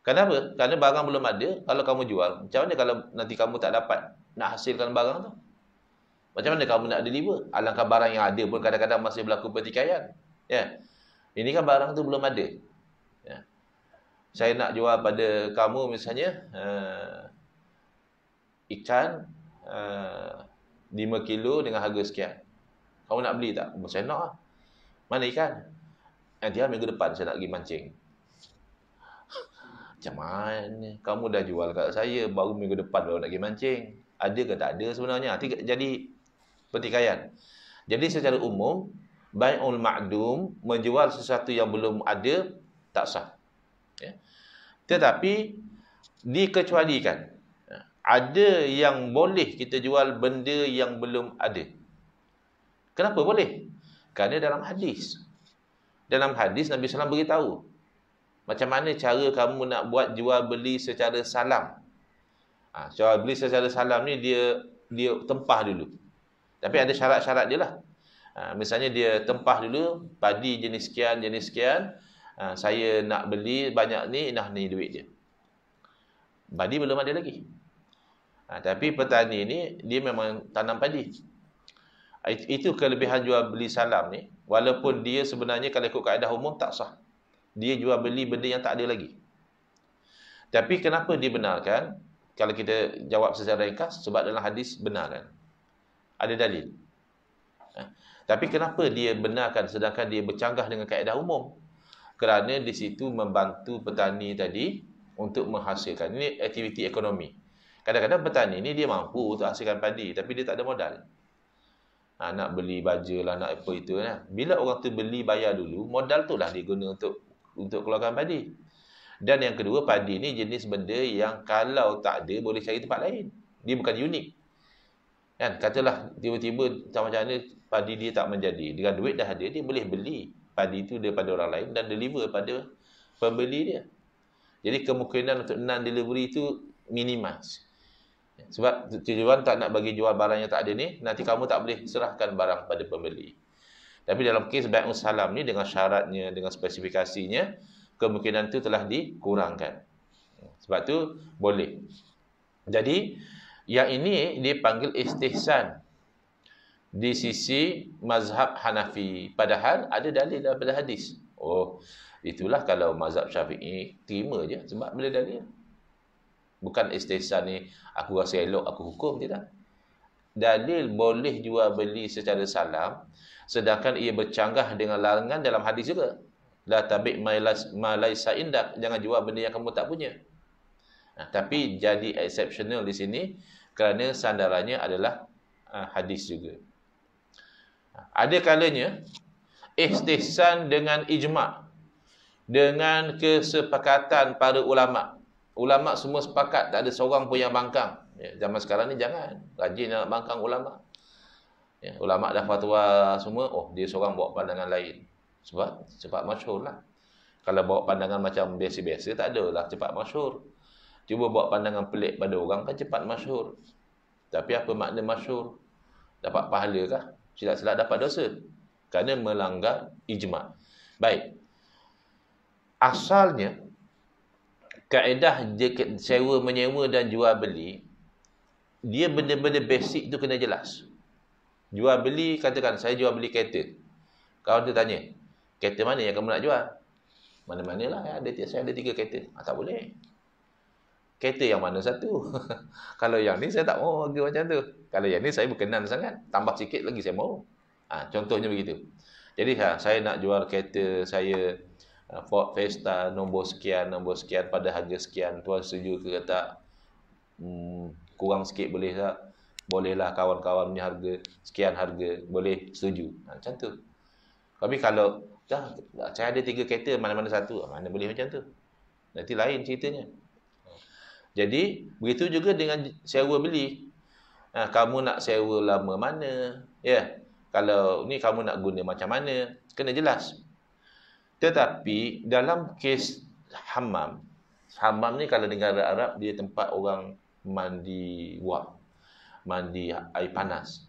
Kenapa? Kerana barang belum ada, kalau kamu jual, macam mana kalau nanti kamu tak dapat nak hasilkan barang tu? Macam mana kamu nak deliver? Alangkah barang yang ada pun kadang-kadang masih berlaku pertikaian. Ya. Ini kan barang tu belum ada. Ya. Saya nak jual pada kamu misalnya ikan 5 kilo dengan harga sekian. Kamu nak beli tak? Saya nak lah. Mana ikan? Nanti minggu depan saya nak pergi mancing. Macam mana? Kamu dah jual kat saya, baru minggu depan baru nak pergi mancing. Ada ke tak ada sebenarnya? Nanti jadi pertikaian. Jadi secara umum, bai'ul ma'dum, menjual sesuatu yang belum ada, tak sah. Ya. Tetapi dikecualikan. Ada yang boleh kita jual benda yang belum ada. Kenapa boleh? Kerana dalam hadis. Dalam hadis Nabi SAW beritahu macam mana cara kamu nak buat jual beli secara salam. Jual beli secara salam ni dia tempah dulu. Tapi ada syarat-syarat dia lah. Misalnya dia tempah dulu padi jenis sekian, saya nak beli banyak ni, ni duit dia. Padi belum ada lagi. Tapi petani ni dia memang tanam padi. Itu kelebihan jual beli salam ni. Walaupun dia sebenarnya kalau ikut kaedah umum tak sah. Dia jual beli benda yang tak ada lagi. Tapi kenapa dibenarkan? Kalau kita jawab secara ringkas, sebab dalam hadis benarkan. Ada dalil. Tapi kenapa dia benarkan sedangkan dia bercanggah dengan kaedah umum? Kerana di situ membantu petani tadi untuk menghasilkan. Ini aktiviti ekonomi. Kadang-kadang petani ni dia mampu untuk hasilkan padi, tapi dia tak ada modal. Nak beli baja lah, nak apa itu lah. Bila orang tu beli bayar dulu, modal tu lah dia guna untuk keluarkan padi. Dan yang kedua, padi ni jenis benda yang kalau tak ada boleh cari tempat lain. Dia bukan unik. Kan? Katalah tiba-tiba macam mana padi dia tak menjadi. Dengan duit dah ada, dia boleh beli padi itu daripada orang lain dan deliver pada pembeli dia. Jadi kemungkinan untuk non-delivery itu minimas. Sebab tujuan tak nak bagi jual barang yang tak ada ni, nanti kamu tak boleh serahkan barang pada pembeli. Tapi dalam kes bai'ul salam ni dengan syaratnya, dengan spesifikasinya, kemungkinan itu telah dikurangkan. Sebab tu boleh. Jadi yang ini dipanggil istihsan di sisi mazhab Hanafi. Padahal ada dalil daripada hadis. Oh, itulah kalau mazhab Syafi'i terima je sebab bila dalil. Bukan istihsan ni aku rasa elok aku hukum, tidak. Dalil boleh jual beli secara salam sedangkan ia bercanggah dengan larangan dalam hadis juga. La tabi' ma laisa indak, jangan jual benda yang kamu tak punya. Tapi jadi exceptional di sini kerana sandarannya adalah hadis juga. Ada kalanya istihsan dengan ijma', dengan kesepakatan para ulama'. Ulama' semua sepakat, tak ada seorang pun yang bangkang. Zaman sekarang ni jangan rajin nak bangkang ulama'. Ulama' dah fatwa semua, dia seorang bawa pandangan lain. Sebab cepat masyhur lah. Kalau bawa pandangan macam biasa-biasa, tak adalah cepat masyhur. Cuba bawa pandangan pelik pada orang kan cepat masyhur. Tapi apa makna masyhur? Dapat pahala kah? Silap-silap dapat dosa. Kerana melanggar ijma'. Baik. Asalnya, kaedah sewa menyewa dan jual beli, dia benda-benda basic tu kena jelas. Jual beli, katakan saya jual beli kereta. Kawan tu tanya, Kereta mana yang kamu nak jual? Mana-manalah, saya ada 3 kereta. Tak boleh. Kereta yang mana satu? Kalau yang ni saya tak mau harga macam tu. Kalau yang ni saya berkenan sangat. Tambah sikit lagi saya mau. Contohnya begitu. Jadi saya nak jual kereta saya Ford Fiesta nombor sekian pada harga sekian. Tuan setuju ke tak? Kurang sikit boleh tak? Bolehlah, kawan-kawan punya harga sekian harga. Boleh, setuju. Macam tu. Tapi kalau saya ada 3 kereta, mana-mana satu, mana boleh macam tu. Nanti lain ceritanya. Jadi, begitu juga dengan sewa beli. Kamu nak sewa lama mana? Ya. Kalau ni kamu nak guna macam mana? Kena jelas. Tetapi, dalam kes hammam ni kalau negara Arab, dia tempat orang mandi wap. Mandi air panas.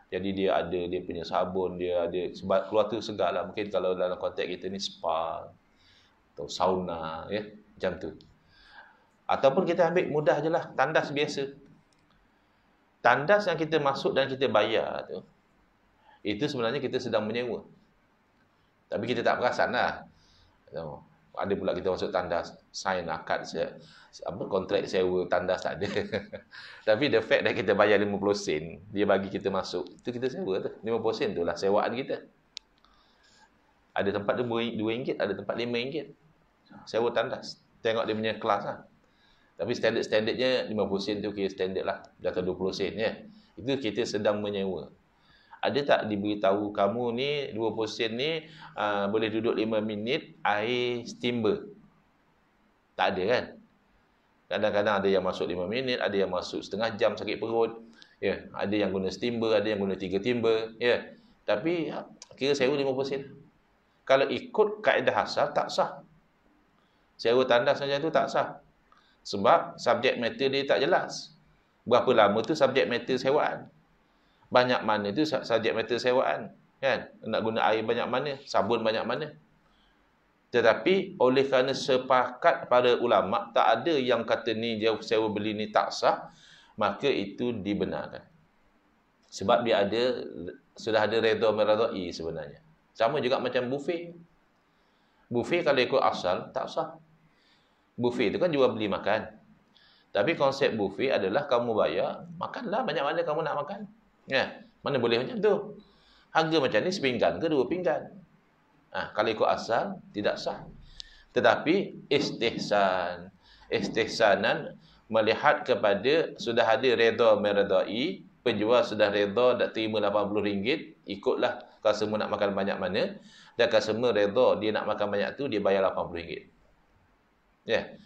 Jadi dia ada dia punya sabun, dia ada sebab keluar tu segar lah. Mungkin kalau dalam konteks kita ni spa atau sauna, ya, macam tu. Ataupun kita ambil mudah je lah, tandas biasa. Tandas yang kita masuk dan kita bayar tu, itu sebenarnya kita sedang menyewa. Tapi kita tak perasan lah. Ada pula kita masuk tandas, sign akad kontrak sewa tandas tak ada. Tapi the fact that kita bayar 50 sen, dia bagi kita masuk, itu kita sewa tu. 50 sen tu lah sewaan kita. Ada tempat tu RM2, ada tempat RM5. Sewa tandas. Tengok dia punya kelas lah. Tapi standardnya 50 sen tu kira standard lah. Atau 20 sen ya. Itu kita sedang menyewa. Ada tak diberitahu kamu ni 20 sen ni boleh duduk 5 minit air steamer? Tak ada kan? Kadang-kadang ada yang masuk 5 minit, ada yang masuk setengah jam sakit perut. Ya, ada yang guna steamer, ada yang guna 3 timber, ya. Tapi kira sewa 50 sen. Kalau ikut kaedah asal tak sah. Sewa tandas macam tu tak sah. Sebab subjek matter dia tak jelas. Berapa lama tu subjek matter sewaan? Banyak mana tu subjek matter sewaan, kan? Nak guna air banyak mana, sabun banyak mana. Tetapi oleh kerana sepakat para ulama tak ada yang kata ni sewa beli ni tak sah, maka itu dibenarkan. Sebab dia sudah ada redha meradai sebenarnya. Sama juga macam buffet. Buffet kalau ikut asal tak sah. Buffet itu kan jual beli makan. Tapi konsep buffet adalah kamu bayar, makanlah banyak mana kamu nak makan. Ya, mana boleh macam tu. Harga macam ni sepinggan ke 2 pinggan. Kalau ikut asal tidak sah. Tetapi istihsanan melihat kepada sudah ada redha meredai, penjual sudah redha nak terima RM80, ikutlah customer nak makan banyak mana, dan customer redha dia nak makan banyak tu dia bayar RM80. Ya.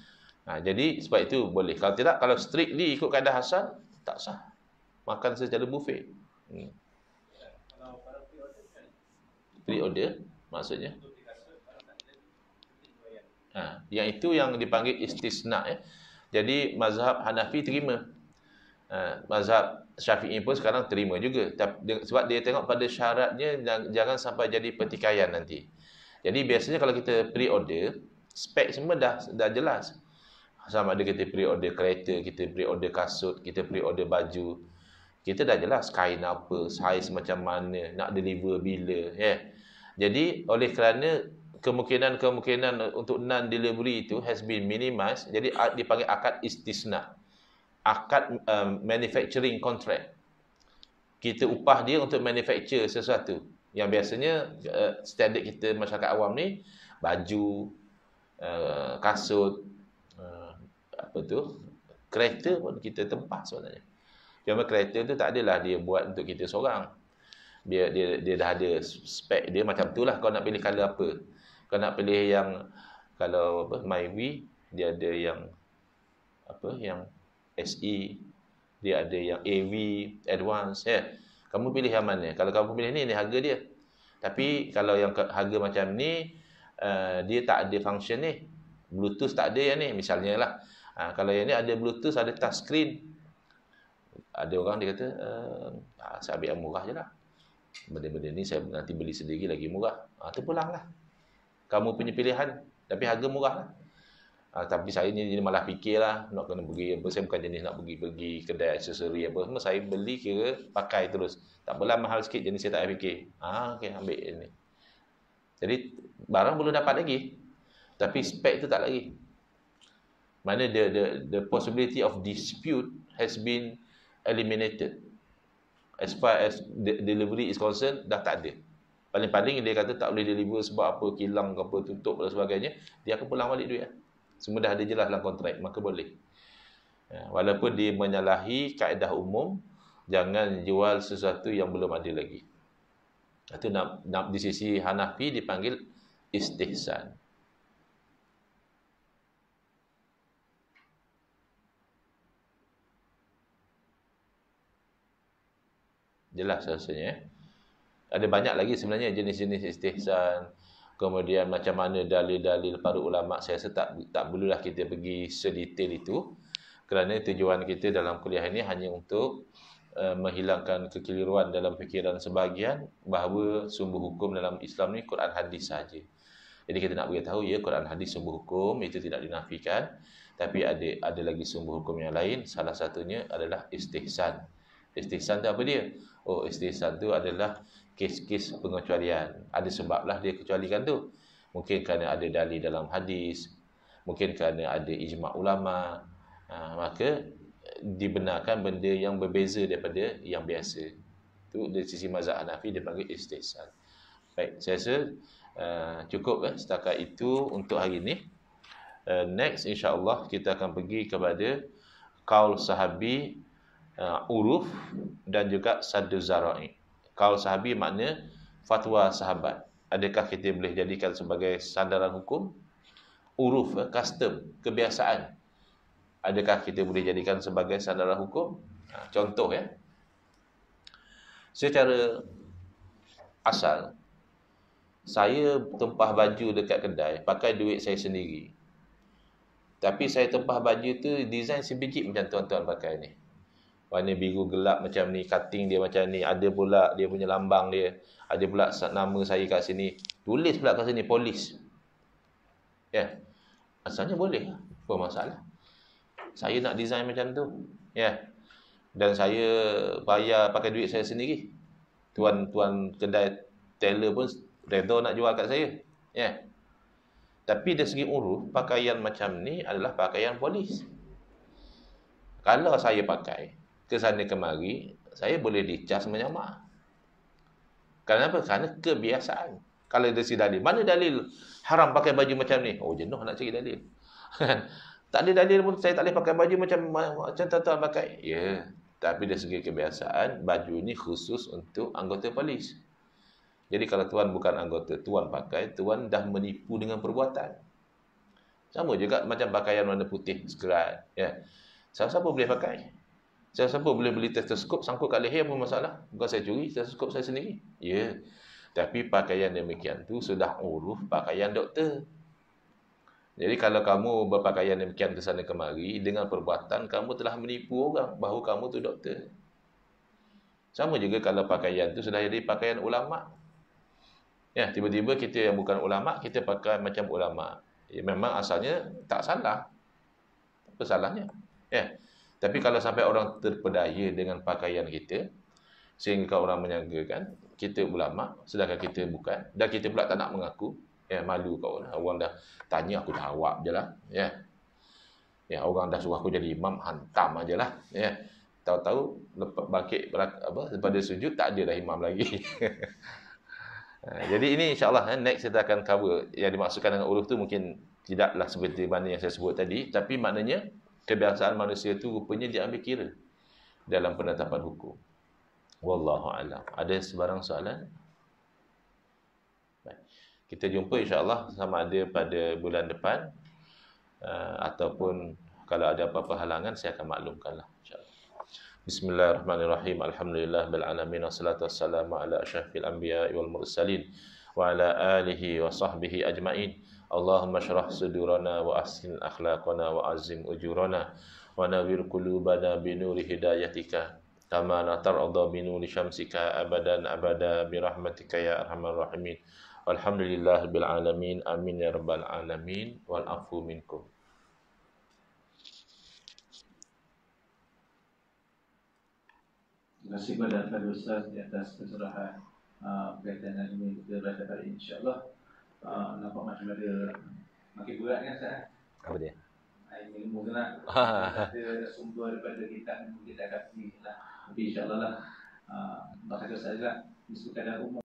Jadi sebab itu boleh. Kalau tidak, kalau strictly ikut kaedah asal tak sah. Makan secara buffet. Pre-order maksudnya. Yang itu yang dipanggil istisna ya. Jadi mazhab Hanafi terima. Mazhab Syafi'i pun sekarang terima juga. Sebab dia tengok pada syaratnya jangan sampai jadi pertikaian nanti. Jadi biasanya kalau kita pre-order, spek semua dah jelas. Sama ada kita pre-order kereta, kita pre-order kasut, kita pre-order baju. Kita dah jelas kain apa, saiz macam mana, nak deliver bila, ya. Jadi oleh kerana kemungkinan untuk non-delivery itu has been minimized, jadi dipanggil akad istisna. Akad manufacturing contract. Kita upah dia untuk manufacture sesuatu. Yang biasanya standard kita masyarakat awam ni, baju, kasut, kereta pun kita tempah sebenarnya. Cuma kereta tu tak adalah dia buat untuk kita seorang. Dia dah ada spek dia macam tu lah. Kau nak pilih colour apa? Kau nak pilih yang kalau Myvi, dia ada yang yang SE, dia ada yang AV, Advance, ya. Kamu pilih yang mana? Kalau kamu pilih ni harga dia. Tapi kalau yang harga macam ni, dia tak ada function ni. Bluetooth tak ada yang ni, misalnya lah. Kalau yang ni ada Bluetooth, ada touch screen. Ada orang dia kata, saya ambil yang murah je lah. Benda-benda ni saya nanti beli sendiri lagi murah. Terpulanglah. Kamu punya pilihan, tapi harga murah lah. Tapi saya ni malah fikirlah, nak kena pergi apa. Saya bukan jenis nak pergi kedai aksesori apa. Semua saya beli kira pakai terus. Tak apalah mahal sikit, jenis saya tak payah fikir. Okey, ambil ini. Jadi barang belum dapat lagi, tapi spek tu tak lagi. Mana the possibility of dispute has been eliminated. As far as the delivery is concerned, dah tak ada. Paling-paling dia kata tak boleh deliver sebab apa, kilang ke apa, tutup dan sebagainya, dia akan pulang balik duit. Semua dah ada jelas dalam kontrak, maka boleh. Walaupun dia menyalahi kaedah umum, jangan jual sesuatu yang belum ada lagi. Itu di sisi Hanafi dipanggil istihsan. Jelas rasanya. Ada banyak lagi sebenarnya jenis-jenis istihsan. Kemudian macam mana dalil-dalil para ulama, saya rasa tak perlulah kita pergi sedetail itu. Kerana tujuan kita dalam kuliah ini hanya untuk menghilangkan kekeliruan dalam fikiran sebahagian bahawa sumber hukum dalam Islam ni Quran hadis saja. Jadi kita nak beritahu ya, Quran hadis sumber hukum itu tidak dinafikan, tapi ada lagi sumber hukum yang lain. Salah satunya adalah istihsan. Istihsan tu apa dia? Oh, istihsan tu adalah kes-kes pengecualian. Ada sebablah dia kecualikan tu. Mungkin kerana ada dalil dalam hadis, mungkin kerana ada ijma' ulama. Maka dibenarkan benda yang berbeza daripada yang biasa. Itu dari sisi mazhab Hanafi dipanggil istihsan. Baik, saya rasa cukup setakat itu untuk hari ini. Next insya-Allah kita akan pergi kepada qaul sahabi, uruf dan juga saddu zara'i. Qaul sahabi makna fatwa sahabat. Adakah kita boleh jadikan sebagai sandaran hukum? Uruf, custom, kebiasaan. Adakah kita boleh jadikan sebagai sandaran hukum? Contoh secara asal, saya tempah baju dekat kedai pakai duit saya sendiri. Tapi saya tempah baju tu design sebiji macam tuan-tuan pakai ni. Warna biru gelap macam ni, cutting dia macam ni, ada pula dia punya lambang dia, ada pula nama saya kat sini, tulis pula kat sini polis. Asalnya boleh, apa masalah? Saya nak design macam tu. Dan saya bayar pakai duit saya sendiri. Tuan-tuan kedai tailor pun redha nak jual kat saya. Tapi dari segi uruf, pakaian macam ni adalah pakaian polis. Kalau saya pakai ke sana kemari, saya boleh dicas menyamak. Kenapa? Kerana kebiasaan. Kalau dari segi dalil, mana dalil haram pakai baju macam ni? Oh, jenuh nak cari dalil. Tak ada dalil pun saya tak boleh pakai baju macam tuan-tuan pakai. Tapi dari segi kebiasaan, baju ni khusus untuk anggota polis. Jadi kalau tuan bukan anggota, tuan pakai, tuan dah menipu dengan perbuatan. Sama juga macam pakaian warna putih, skirt. Siapa-siapa boleh pakai. Siapa-siapa boleh beli stetoskop, sangkut kat leher, apa masalah? Bukan saya curi, stetoskop saya sendiri. Tapi pakaian demikian tu sudah uruf pakaian doktor. Jadi kalau kamu berpakaian demikian ke sana kemari, dengan perbuatan kamu telah menipu orang bahawa kamu tu doktor. Sama juga kalau pakaian tu sudah jadi pakaian ulama. Tiba-tiba kita yang bukan ulama, kita pakai macam ulama. Memang asalnya tak salah. Apa salahnya? Tapi kalau sampai orang terpedaya dengan pakaian kita, sehingga orang menyangkakan kita ulama, sedangkan kita bukan, dan kita pula tak nak mengaku, malu kau lah. Orang dah tanya, aku jawab je lah. Orang dah suruh aku jadi imam, hantam aje lah. Tahu-tahu bangkit daripada sujud, tak ada dah imam lagi. Jadi ini insyaAllah next kita akan cover. Yang dimaksudkan dengan uruf tu mungkin tidaklah seperti mana yang saya sebut tadi, tapi maknanya kebiasaan manusia tu rupanya diambil kira dalam penetapan hukum. Wallahu a'lam. Ada sebarang soalan? Baik. Kita jumpa insya-Allah sama ada pada bulan depan, ataupun kalau ada apa-apa halangan saya akan maklumkanlah insya-Allah. Bismillahirrahmanirrahim. Alhamdulillah bil alamin wassalatu wassalamu ala asyrafil anbiya'i wal mursalin wa ala alihi wa sahbihi ajmain. Allahumma shrah sudurana wa ahsin akhlaqana wa azim ujurana wa nawwir qulubana bi nuri hidayatika kama la tarda bi nuri syamsika abadan abada bi rahmatika ya arhamar rahimin. Walhamdulillah bil alamin. Amin ya rabbal alamin. Wal afu minkum. Terima kasih kepada Al-Fadhil Ustaz di atas pencerahan berkaitan dengan ini kita belajar kali ini insya-Allah. nampak macam ada makin berat kan Ustaz? Apa dia? Ilmu kena ada sumber daripada kita dapat ni lah. Tapi insyaAllah lah, bahagia saja lah. Disebutkan dalam umum.